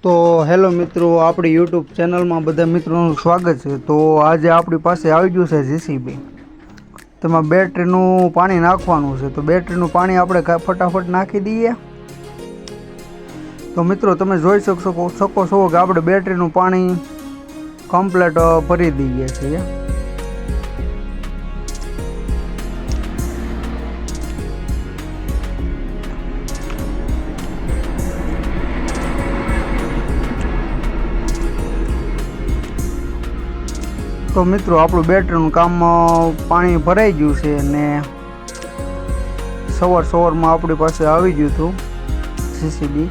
તો હેલો મિત્રો, આપણી યુટ્યુબ ચેનલમાં બધા મિત્રોનું સ્વાગત છે। તો આજે આપણી પાસે આવી ગયું છે જીસીબી। તેમાં બેટરીનું પાણી નાખવાનું છે। તો બેટરીનું પાણી આપણે ફટાફટ નાખી દઈએ। તો મિત્રો તમે જોઈ શકો છો કે આપણે બેટરીનું પાણી કમ્પ્લીટ ભરી દઈએ છીએ। તો મિત્રો આપણું બેટરીનું કામ પાણી ભરાઈ ગયું છે અને સવારમાં આપણી પાસે આવી ગયું હતું જીસીબી।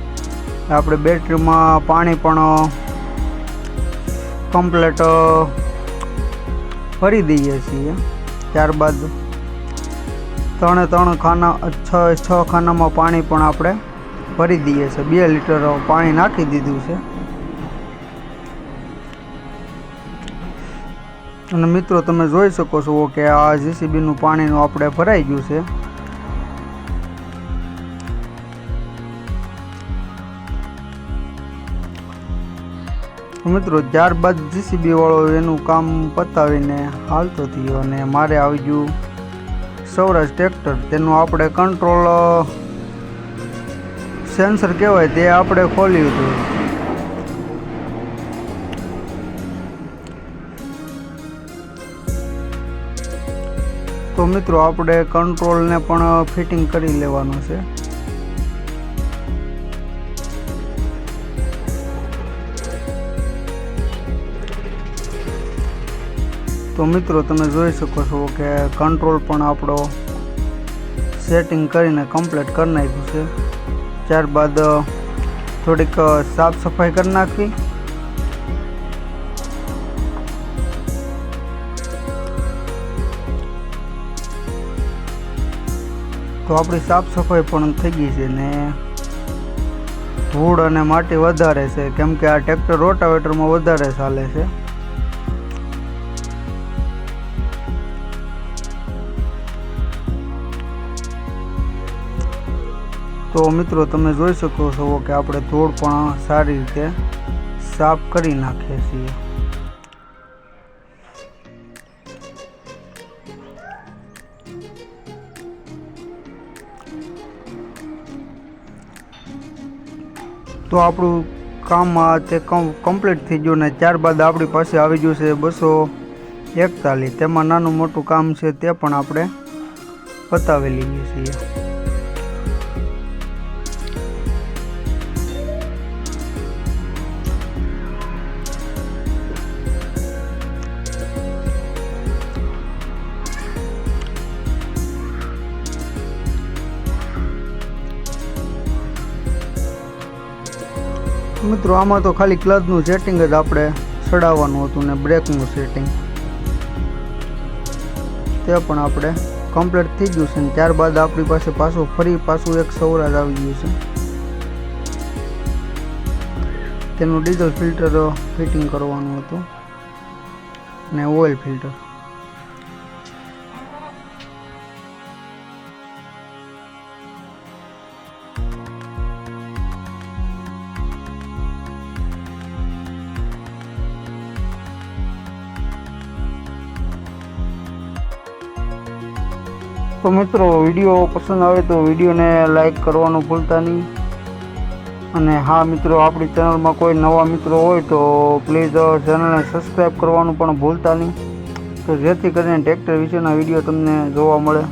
આપણે બેટરીમાં પાણી પણ કમ્પ્લીટ ભરી દઈએ છીએ। ત્યારબાદ ત્રણ ખાના છ ખાનામાં પાણી પણ આપણે ભરી દઈએ છીએ। 2 લીટર પાણી નાખી દીધું છે। અને મિત્રો તમે જોઈ શકો છો કે આ જીસીબીનું પાણીનું આપણે ભરાઈ ગયું છે। મિત્રો ત્યારબાદ જીસીબી વાળો એનું કામ પતાવીને હાલતો થયો અને મારે આવી ગયું સૌરાષ્ટ્ર ટ્રેક્ટર। તેનું આપણે કંટ્રોલ સેન્સર કહેવાય તે આપણે ખોલ્યું હતું। તો મિત્રો આપણે કંટ્રોલને પણ ફિટિંગ કરી લેવાનું છે। તો મિત્રો તમે જોઈ શકો છો કે કંટ્રોલ પણ આપણો સેટિંગ કરીને કમ્પ્લીટ કરી નાખ્યું છે। ત્યારબાદ થોડીક સાફ સફાઈ કરી નાખવી। તો આપણી સાફ સફાઈ પણ થઈ ગઈ છે ને ધૂળ અને માટી વધારે છે, કેમ કે આ ટ્રેક્ટર રોટાવેટરમાં વધારે ચાલે છે। તો મિત્રો તમે જોઈ શકો છો કે આપણે ધૂળ પણ સારી રીતે સાફ કરી નાખીએ છીએ। તો આપણું કામ તે કમ્પ્લીટ થઈ ગયું ને ત્યારબાદ આપણી પાસે આવી ગયું છે 241। તેમાં નાનું મોટું કામ છે તે પણ આપણે પતાવી લઈએ છીએ। મિત્રો આમાં તો ખાલી ક્લચનું સેટિંગ જ આપણે ચડાવવાનું હતું ને બ્રેકનું સેટિંગ તે પણ આપણે કમ્પ્લીટ થઈ ગયું છે। ત્યારબાદ આપણી પાસે પાછું એક સૌરાજ આવી ગયું છે। તેનું ડીઝલ ફિલ્ટર ફિટિંગ કરવાનું હતું ને ઓઇલ ફિલ્ટર। તો મિત્રો વિડીયો પસંદ આવે તો વિડીયોને લાઈક કરવાનું ભૂલતા નહીં। અને હા મિત્રો, આપણી ચેનલમાં કોઈ નવા મિત્રો હોય તો પ્લીઝ ચેનલને સબસ્ક્રાઈબ કરવાનું પણ ભૂલતા નહીં, તો જેથી કરીને ટ્રેક્ટર વિશેના વિડીયો તમને જોવા મળે।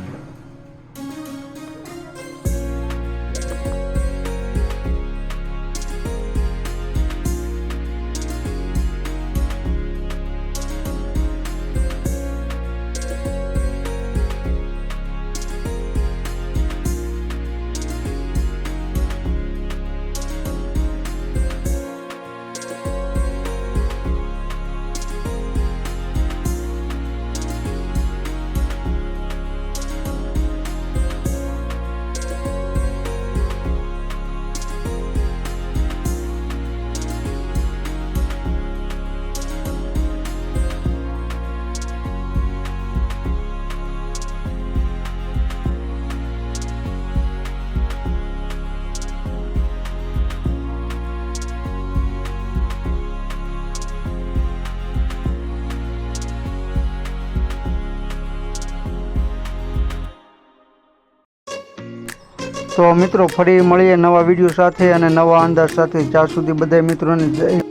તો મિત્રો ફરી મળીએ નવા વિડીયો સાથે અને નવા અંદાજ સાથે. જ્યાં સુધી બધા મિત્રોને જય